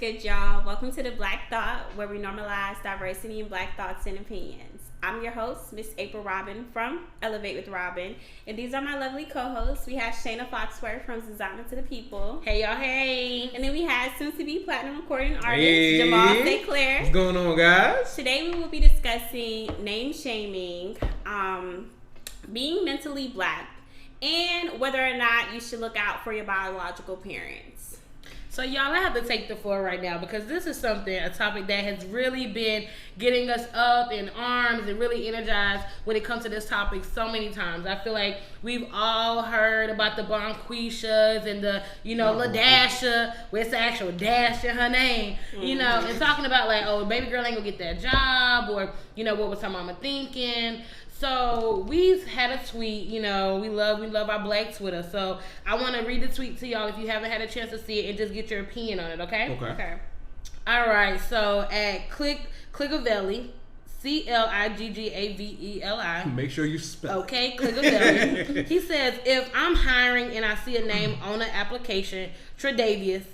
good, y'all? Welcome to the Black Thought, where we normalize diversity in Black thoughts and opinions. I'm your host, Miss April Robin from Elevate with Robin, and these are my lovely co-hosts. We have Shayna Foxworth from Designer to the People. Hey, y'all, hey. And then we have soon-to-be platinum recording artist, Jamal St. Clair. What's going on, guys? Today we will be discussing name shaming, being mentally black, and whether or not you should look out for your biological parents. So, y'all, I have to take the floor right now because this is a topic that has really been getting us up in arms and really energized when it comes to this topic so many times. I feel like we've all heard about the Bonquishas and the, LaDasha, where it's the actual dash in her name, and talking about like, oh, baby girl ain't gonna get that job, or, what was her mama thinking? So we had a tweet, we love our Black Twitter. So I want to read the tweet to y'all if you haven't had a chance to see it and just get your opinion on it, okay? Okay. All right. So at Cligavelli, Cliggaveli. Make sure you spell it. Okay, Cligavelli. He says, if I'm hiring and I see a name on an application, Tredavious,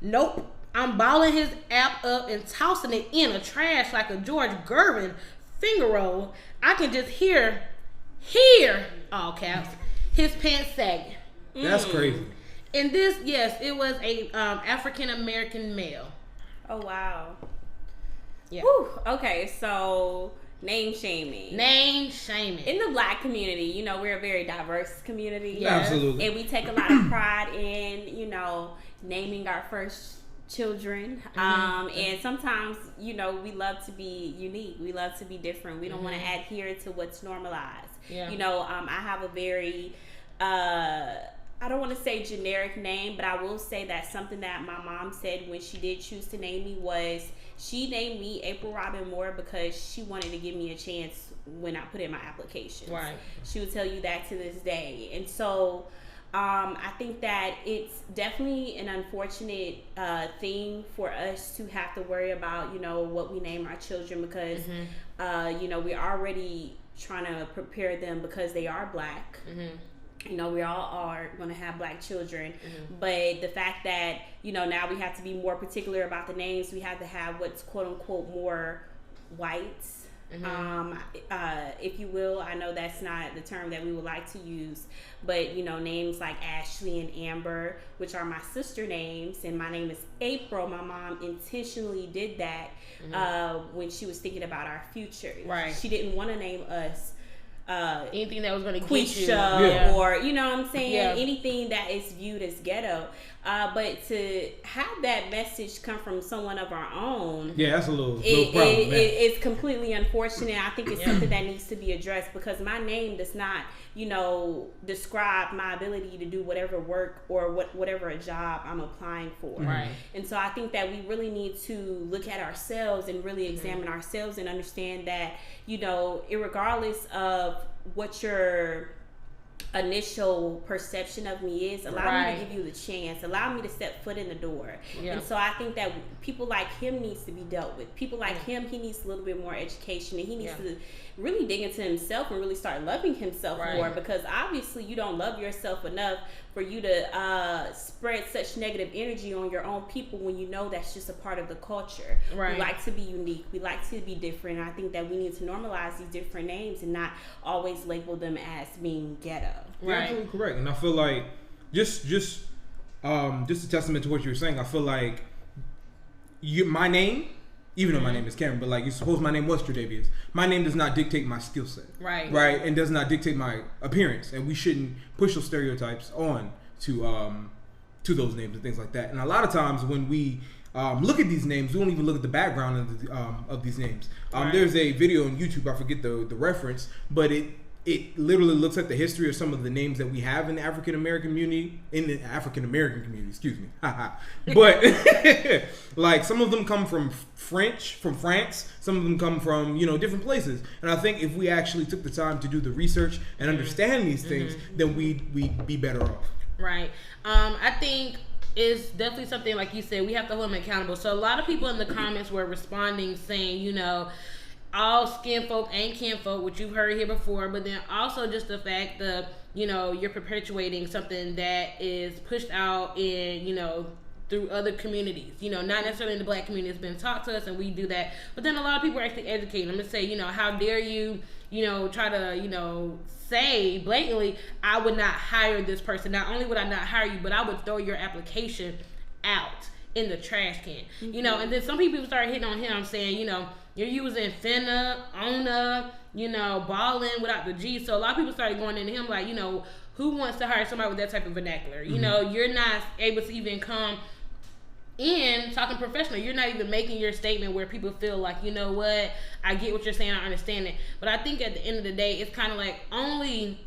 nope, I'm balling his app up and tossing it in a trash like a George Gervin finger roll. I can just hear, all caps, his pants sagging. That's crazy. And this, yes, it was a African American male. Oh, wow. Yeah. Whew. Okay, so name shaming. In the Black community, we're a very diverse community. Yes. Absolutely. And we take a lot of pride in, naming our first children. And sometimes, we love to be unique. We love to be different. We don't want to adhere to what's normalized. Yeah. I have a very, I don't want to say generic name, but I will say that something that my mom said when she did choose to name me was she named me April Robin Moore because she wanted to give me a chance when I put in my application. Right. She would tell you that to this day. And so I think that it's definitely an unfortunate thing for us to have to worry about, what we name our children because, we're already trying to prepare them because they are Black. We all are going to have Black children, but the fact that, now we have to be more particular about the names, we have to have what's quote unquote more whites. If you will, I know that's not the term that we would like to use, but names like Ashley and Amber, which are my sister names, and my name is April. My mom intentionally did that when she was thinking about our future. Right. She didn't want to name us anything that was going to get you, or anything that is viewed as ghetto. But to have that message come from someone of our own, that's a little problem. It's completely unfortunate. I think it's something that needs to be addressed because my name does not, describe my ability to do whatever work or whatever a job I'm applying for. Right. And so I think that we really need to look at ourselves and really examine ourselves and understand that, irregardless of what your initial perception of me is, allow me to give you the chance, allow me to step foot in the door. And so I think that people like him needs to be dealt with. People like him, he needs a little bit more education, and he needs to really dig into himself and really start loving himself more, because obviously you don't love yourself enough for you to spread such negative energy on your own people when you know that's just a part of the culture. We like to be unique, we like to be different, and I think that we need to normalize these different names and not always label them as being ghetto. You're absolutely correct. And I feel like just a testament to what you were saying, I feel like my name, even though my name is Cameron, but like you suppose my name was Tredavious, my name does not dictate my skill set. Right, and does not dictate my appearance, and we shouldn't push those stereotypes on to those names and things like that. And a lot of times when we look at these names, we don't even look at the background of these names. There's a video on YouTube, I forget the reference, but it literally looks at the history of some of the names that we have in the African American community, excuse me. But like some of them come from France, some of them come from, different places. And I think if we actually took the time to do the research and understand these things, then we'd be better off. Right. I think it's definitely something, like you said, we have to hold them accountable. So a lot of people in the comments were responding saying, all skin folk ain't kin folk, which you've heard here before, but then also just the fact that, you're perpetuating something that is pushed out in, through other communities. Not necessarily in the black community. It's been taught to us, and we do that. But then a lot of people are actually educating them and say, how dare you, try to, say blatantly, I would not hire this person. Not only would I not hire you, but I would throw your application out in the trash can. And then some people start hitting on him saying, you're using finna, owner, balling without the G. So a lot of people started going into him like, who wants to hire somebody with that type of vernacular? You're not able to even come in talking professional. You're not even making your statement where people feel like, what, I get what you're saying, I understand it. But I think at the end of the day, it's kind of like only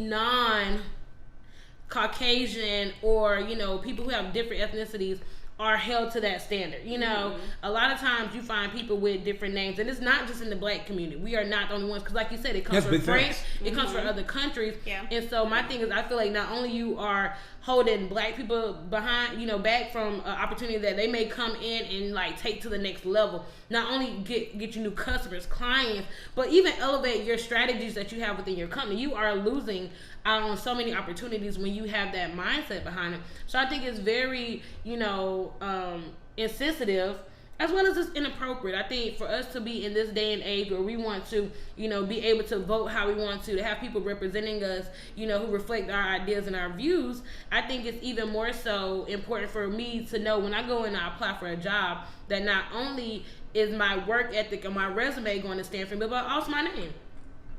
non-Caucasian or, people who have different ethnicities are held to that standard. A lot of times you find people with different names, and it's not just in the black community. We are not the only ones, because like you said, it comes from France, it comes from other countries. And so my thing is, I feel like not only you are holding black people behind, back from an opportunity that they may come in and like take to the next level. Not only get you new customers, clients, but even elevate your strategies that you have within your company. You are losing out on so many opportunities when you have that mindset behind it. So I think it's very, insensitive, as well as it's inappropriate. I think for us to be in this day and age where we want to, be able to vote how we want to have people representing us, who reflect our ideas and our views, I think it's even more so important for me to know when I go and I apply for a job that not only is my work ethic and my resume going to stand for me, but also my name.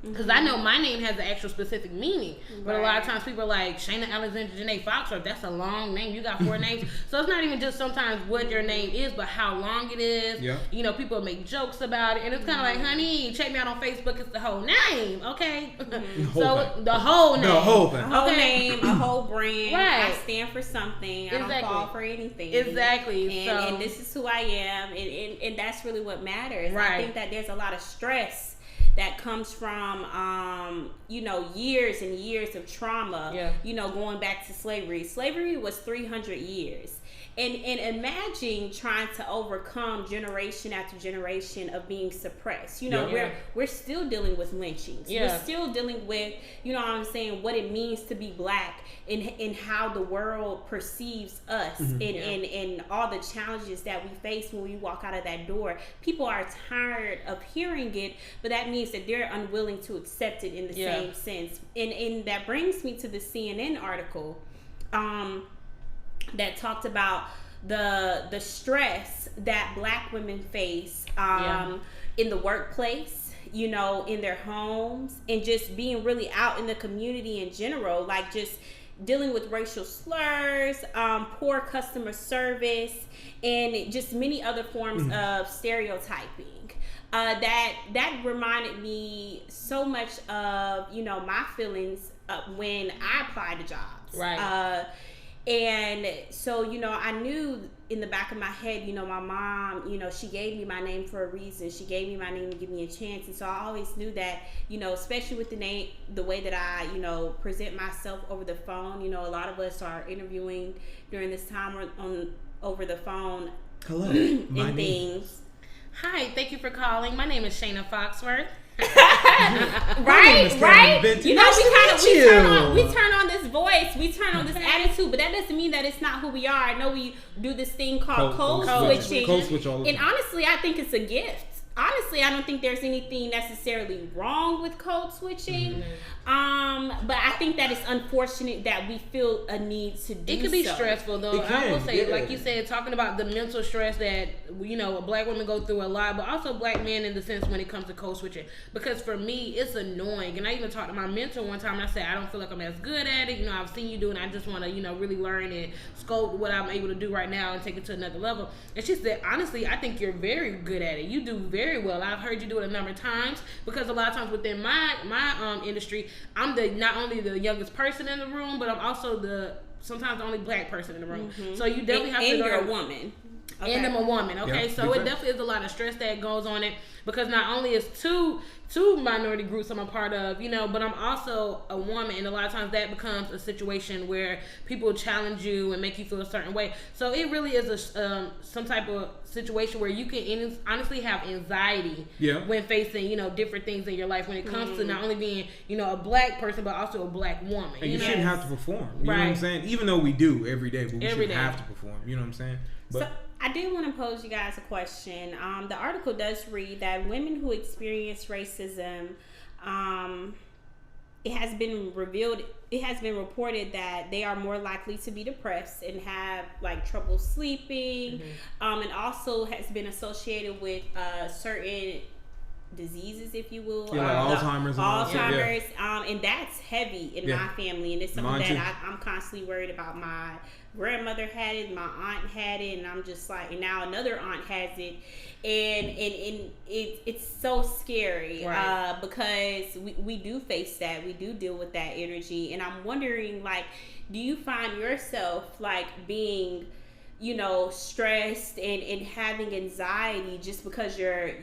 Because I know my name has an actual specific meaning. But a lot of times people are like, Shayna Alexander Janae Foxworth, that's a long name. You got 4 names. So it's not even just sometimes what your name is, but how long it is. Yeah. People make jokes about it. And it's kind of like, honey, check me out on Facebook. It's the whole name, okay? So the whole name. The whole thing. A whole name, a whole brand. Right. I stand for something. I don't fall for anything. Exactly. And this is who I am. And that's really what matters. Right. I think that there's a lot of stress that comes from, years and years of trauma, going back to slavery. Slavery was 300 years. And imagine trying to overcome generation after generation of being suppressed. We're still dealing with lynchings. We're still dealing with, what it means to be black and how the world perceives us and all the challenges that we face when we walk out of that door. People are tired of hearing it, but that means that they're unwilling to accept it in the same sense. And that brings me to the CNN article that talked about the stress that black women face in the workplace, in their homes, and just being really out in the community in general, like just dealing with racial slurs, poor customer service, and just many other forms of stereotyping. That reminded me so much of, my feelings when I applied to jobs. Right. And so, I knew in the back of my head, my mom, she gave me my name for a reason. She gave me my name to give me a chance. And so I always knew that, especially with the way that I, present myself over the phone. A lot of us are interviewing during this time over the phone. Hello, my and things. Hi, thank you for calling. My name is Shayna Foxworth. right. We turn on this voice, we turn on this attitude, but that doesn't mean that it's not who we are. I know we do this thing called CoSwitching, and honestly, I think it's a gift. Honestly, I don't think there's anything necessarily wrong with code switching. But I think that it's unfortunate that we feel a need to do so. It could be stressful, though. I will say, like you said, talking about the mental stress that, black women go through a lot, but also black men in the sense when it comes to code switching. Because for me, it's annoying. And I even talked to my mentor one time, and I said, I don't feel like I'm as good at it. I've seen you do it, and I just want to, really learn and scope what I'm able to do right now and take it to another level. And she said, honestly, I think you're very good at it. You do very well. I've heard you do it a number of times, because a lot of times within my industry, I'm not only the youngest person in the room, but I'm also sometimes the only black person in the room. So you definitely have to. And you're a woman. Okay. And I'm a woman. Okay, so it definitely is a lot of stress that goes on it, because not only is two minority groups I'm a part of, but I'm also a woman, and a lot of times that becomes a situation where people challenge you and make you feel a certain way. So it really is some type of situation where you can honestly have anxiety when facing, you know, different things in your life when it comes to not only being, you know, a black person but also a black woman. And you shouldn't have to perform. You know what I'm saying? Even though we do every day, but we shouldn't have to perform. You know what I'm saying? But so I do want to pose you guys a question. The article does read that women who experience racism, it has been reported that they are more likely to be depressed and have like trouble sleeping, and also has been associated with certain diseases, if you will, like Alzheimer's, and that's heavy in my family, and it's something that I'm constantly worried about. My grandmother had it, my aunt had it, and I'm just like, and now another aunt has it, and it's so scary, because we do face that, we do deal with that energy, and I'm wondering, like, do you find yourself like being, you know, stressed and having anxiety just because you're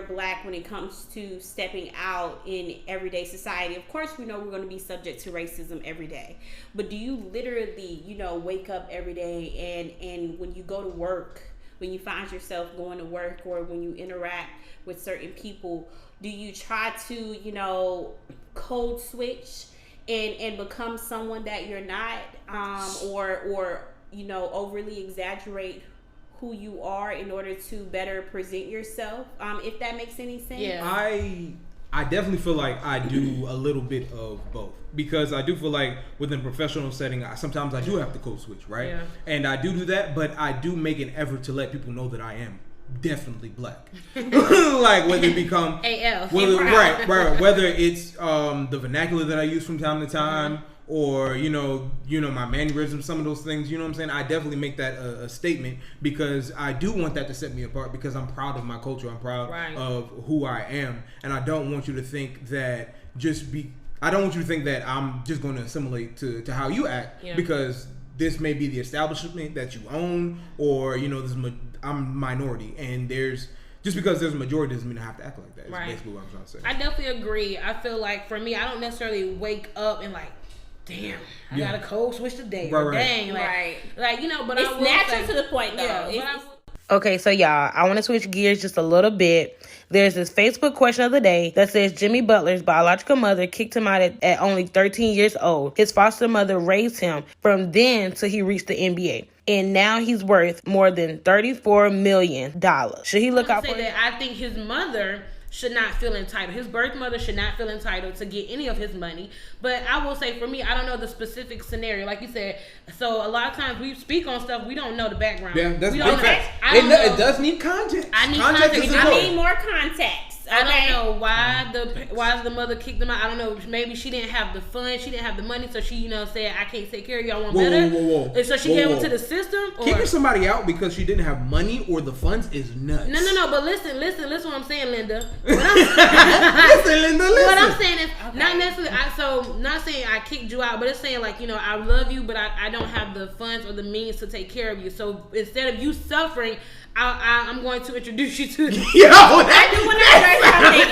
black when it comes to stepping out in everyday society? Of course, we know we're going to be subject to racism every day, but do you literally, you know, wake up every day and when you go to work, when you find yourself going to work, or when you interact with certain people, do you try to, you know, code switch and become someone that you're not, or you know, overly exaggerate who you are in order to better present yourself, if that makes any sense? Yeah. I definitely feel like I do a little bit of both, because I do feel like within a professional setting, sometimes I do have to code switch, right? Yeah. And I do that, but I do make an effort to let people know that I am definitely black. Like whether it become AF, whether it's the vernacular that I use from time to time, or you know my mannerisms, some of those things, you know what I'm saying? I definitely make that a statement, because I do want that to set me apart, because I'm proud of my culture, I'm proud of who I am, and I don't want you to think that I don't want you to think that I'm just going to assimilate to how you act, because this may be the establishment that you own, or you know, I'm minority, and just because there's a majority doesn't mean I have to act like that. That's basically what I'm trying to say. I definitely agree. I feel like for me, I don't necessarily wake up and like, damn, I got a code switch today. Dang, like you know, but it's natural to the point though. Okay, so y'all, I want to switch gears just a little bit. There's this Facebook question of the day that says Jimmy Butler's biological mother kicked him out at only 13 years old. His foster mother raised him from then till he reached the NBA. And now he's worth more than $34 million. Should he look out for that? I think his mother should not feel entitled. His birth mother should not feel entitled to get any of his money. But I will say, for me, I don't know the specific scenario. Like you said, so a lot of times we speak on stuff, we don't know the background. Yeah, that's big fact. It does need context. I need context. I need more context. Okay. I don't know why the mother kicked him out. I don't know. Maybe she didn't have the funds. She didn't have the money, so she, you know, said, I can't take care of you. I want better. Whoa. And so she gave him to the system. Kicking somebody out because she didn't have money or the funds is nuts. No. But listen what I'm saying, Linda. What I'm, Linda. What I'm saying is not necessarily. Not saying I kicked you out, but it's saying like, you know, I love you, but I don't have the funds or the means to take care of you. So instead of you suffering, I'm going to introduce you to. I do want to say something.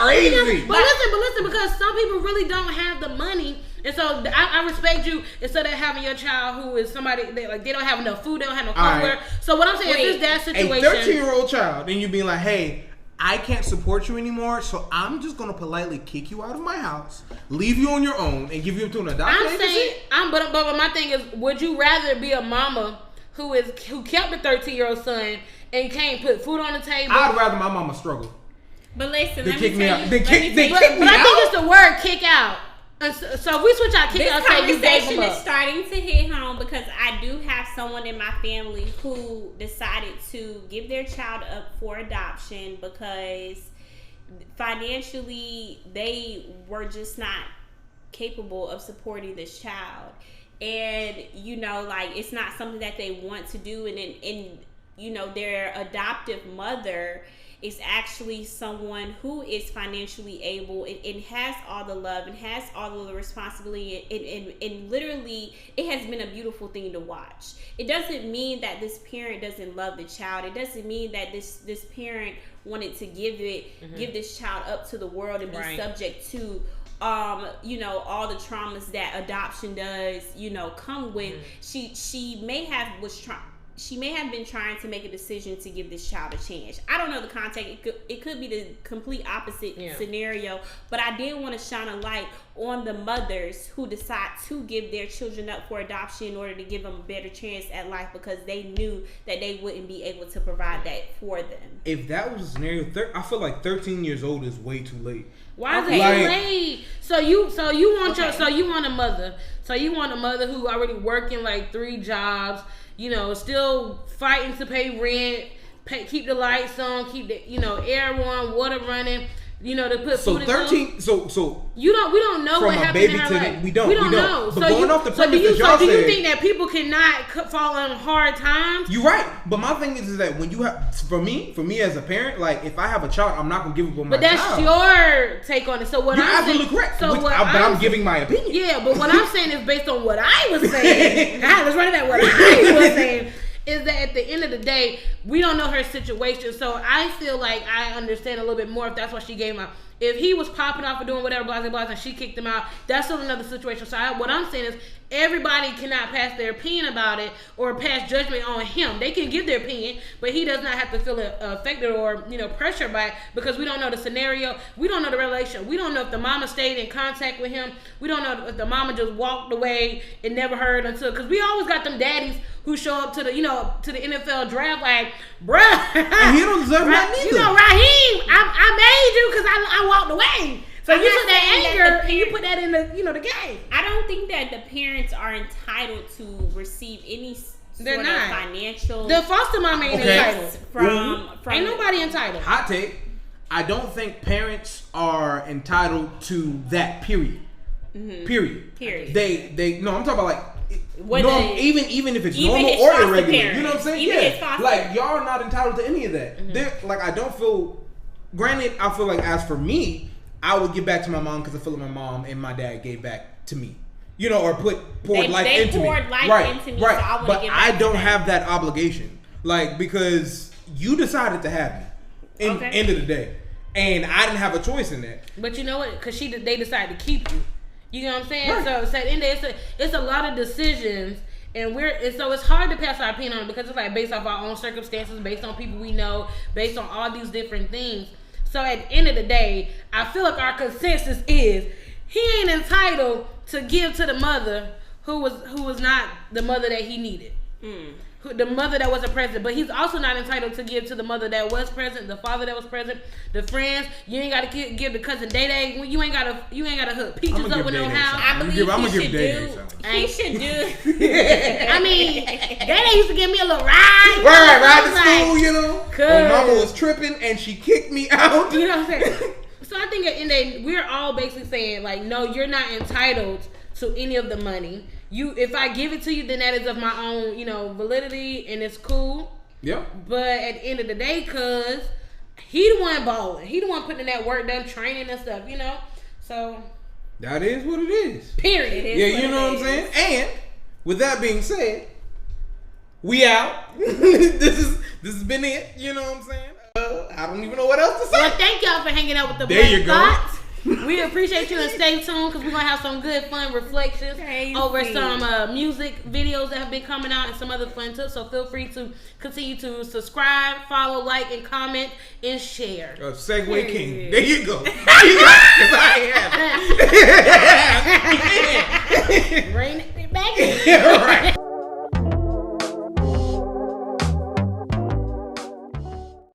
Crazy. But listen, because some people really don't have the money, and so I respect you. Instead of having your child who is somebody they don't have enough food, they don't have no clothes. Right. So what I'm saying is that situation, a 13-year-old child, and you being like, hey, I can't support you anymore, so I'm just gonna politely kick you out of my house, leave you on your own, and give you to an adoption agency. But my thing is, would you rather be a mama who kept the 13-year-old son and can't put food on the table? I'd rather my mama struggle. But listen, they kick me out. But I think it's the word kick out. So if we switch out kick out, say you gave him up. This conversation is starting to hit home, because I do have someone in my family who decided to give their child up for adoption because financially they were just not capable of supporting this child. And, you know, like, it's not something that they want to do. And you know, their adoptive mother is actually someone who is financially able and has all the love and has all of the responsibility. And literally, it has been a beautiful thing to watch. It doesn't mean that this parent doesn't love the child. It doesn't mean that this parent wanted to give this child up to the world and be subject to you know, all the traumas that adoption does, you know, come with. She may have she may have been trying to make a decision to give this child a chance. I don't know the context. It could be the complete opposite scenario, but I did want to shine a light on the mothers who decide to give their children up for adoption in order to give them a better chance at life because they knew that they wouldn't be able to provide that for them. If that was a scenario, I feel like 13 years old is way too late. Why is it too late? So you want a mother. So you want a mother who already working like 3 jobs, still fighting to pay rent, keep the lights on, keep the air warm, water running. To put food in 13. So we don't know what happened in her life. We don't know. But going off the premise that y'all do you said, think that people cannot fall on hard times? You're right. But my thing is that when you have, for me as a parent, like if I have a child, I'm not gonna give up on my child. But that's your take on it. So what you're I'm absolutely saying, correct. So but I'm giving my opinion. Yeah, but what I'm saying is based on what I was saying. Let's run it back. What I was saying is that at the end of the day, we don't know her situation. So I feel like I understand a little bit more if that's what she gave out. If he was popping off or doing whatever, blah, blah, blah, and she kicked him out, that's still another situation. So what I'm saying is everybody cannot pass their opinion about it or pass judgment on him. They can give their opinion, but he does not have to feel affected or, pressured by it because we don't know the scenario. We don't know the relation. We don't know if the mama stayed in contact with him. We don't know if the mama just walked away and never heard until, because we always got them daddies who show up to the, to the NFL draft like, bruh. And he don't deserve that neither. Raheem, I made you because I walked away. So you took that anger and you put that in the, the game. I don't think that the parents are entitled to receive any sort of financial. The foster mom ain't entitled. From ain't nobody entitled. Hot take. I don't think parents are entitled to that. Period. Mm-hmm. Period. They no. I'm talking about like. Even if it's normal or irregular, you know what I'm saying? Yeah, like y'all are not entitled to any of that. Mm-hmm. I don't feel. Granted, I feel like as for me, I would give back to my mom because I feel like my mom and my dad gave back to me. Or poured life into me. Right. So I don't have that obligation, because you decided to have me. End of the day, and I didn't have a choice in that. But you know what? Because they decided to keep you. You know what I'm saying? Right. So at the end of the day, it's a lot of decisions, and so it's hard to pass our opinion on it because it's like based off our own circumstances, based on people we know, based on all these different things. So at the end of the day, I feel like our consensus is he ain't entitled to give to the mother who was not the mother that he needed. The mother that wasn't present, but he's also not entitled to give to the mother that was present, the father that was present, the friends. You ain't got to give the cousin Day Day. You ain't got to hook peaches up with no house. I believe I'm gonna give Day Day. He should do. I mean, Day Day used to give me a little ride. Ride to school, when mama was tripping and she kicked me out. You know what I'm saying? So I think at the end of the day, we're all basically saying like, no, you're not entitled to any of the money. If I give it to you, then that is of my own, validity, and it's cool. Yeah. But at the end of the day, cause he the one balling, he the one putting in that work, done training and stuff, So that is what it is. Period. Yeah, you know what I'm saying. And with that being said, we out. This has been it. You know what I'm saying. I don't even know what else to say. Well, thank y'all for hanging out with the There you go. Thoughts. We appreciate you and stay tuned because we're going to have some good fun reflections over some music videos that have been coming out and some other fun tips. So feel free to continue to subscribe, follow, like, and comment, and share. Segway King. There you go. Because I have it. Bring it back in. Right.